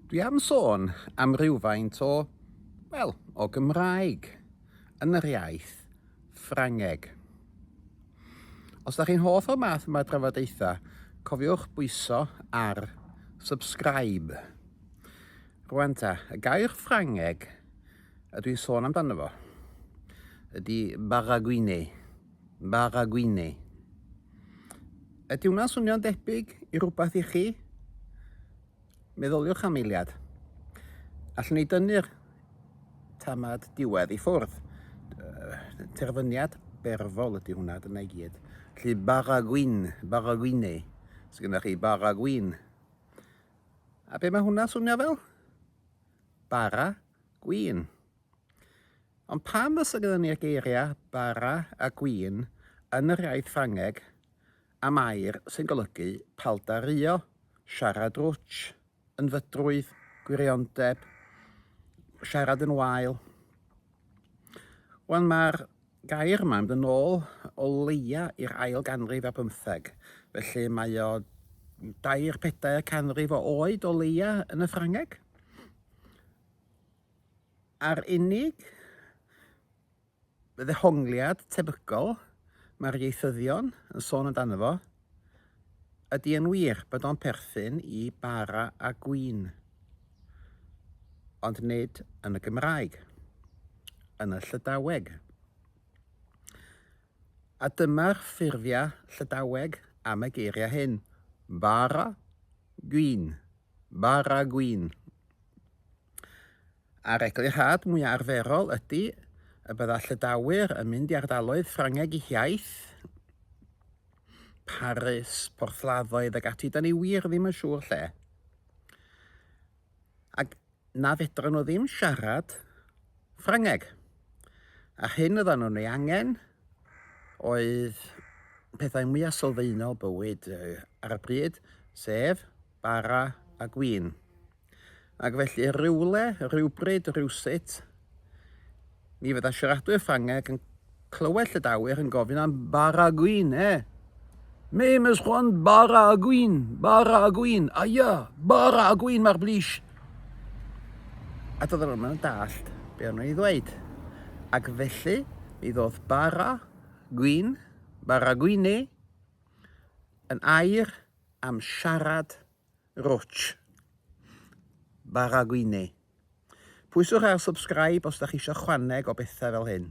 Dwi am sôn am rywfaint o Gymraeg yn yr iaith Ffrangeg. Os da chi'n hoff o math yma drafodaethau, cofiwch bwyso ar subscribe. Rwan ta, y gair Ffrangeg a dwi'n sôn amdano fo ydy baragwine. Baragwine. Ydy hwnna'n swnio'n debyg i rhywbeth i chi? Meddyliwch am eiliad. Allwn ni dynnu'r tamad diwedd i ffwrdd. Terfyniad berfol ydy hwnna, dyna i gyd. Felly baragwine. So gyda chi baragwin. A be mae hwnna swnio fel? Bara gwin. Ond pam fysa gyda ni'r geiriau bara a gwin yn yr iaith Ffrangeg am air sy'n golygu paldario, siarad rwtsh, yn fydrwydd, gwiriondeb, siarad yn wael. Wan mae'r gair yma yn mynd yn ôl o leia i'r ail ganrif ar 15. Felly mae o 2-4 canrif o oed o leia yn y Ffrangeg. A'r unig ddehongliad tebygol mae'r ieithyddion yn sôn amdano fo ydy yn wir bod o'n perthyn i bara a gwin, ond nid yn y Gymraeg, yn y Llydaweg. A dyma'r ffurfiau Llydaweg am y geiriau hyn. Bara gwin. Bara gwin. A'r eglurhad mwyaf arferol ydy y bydda Llydawyr yn mynd i ardaloedd Ffrangeg eu hiaith, Paris, Porthladdoedd ac ati, da ni wir ddim yn siŵr lle. Ac na fedrwn nhw ddim siarad Ffrangeg. A hyn oedden nhw'n ei angen oedd pethau mwyaf sylfaenol bywyd ar y bryd, sef bara a gwin. Ac felly rhywbryd, rhywsut, mi fydda siaradwyr Ffrangeg yn clywed Llydawyr yn gofyn am bara gwin, Me mys chwan bara gwin, aia, bara gwin mae'r blis. A doedden nhw'n yn dallt be o'n nhw'n ei ddweud. Ac felly, mi ddodd bara gwine, yn air am siarad rwtsh. Bara gwine. Pwyswch ar subscribe os da chi eisiau chwaneg o bethau fel hyn.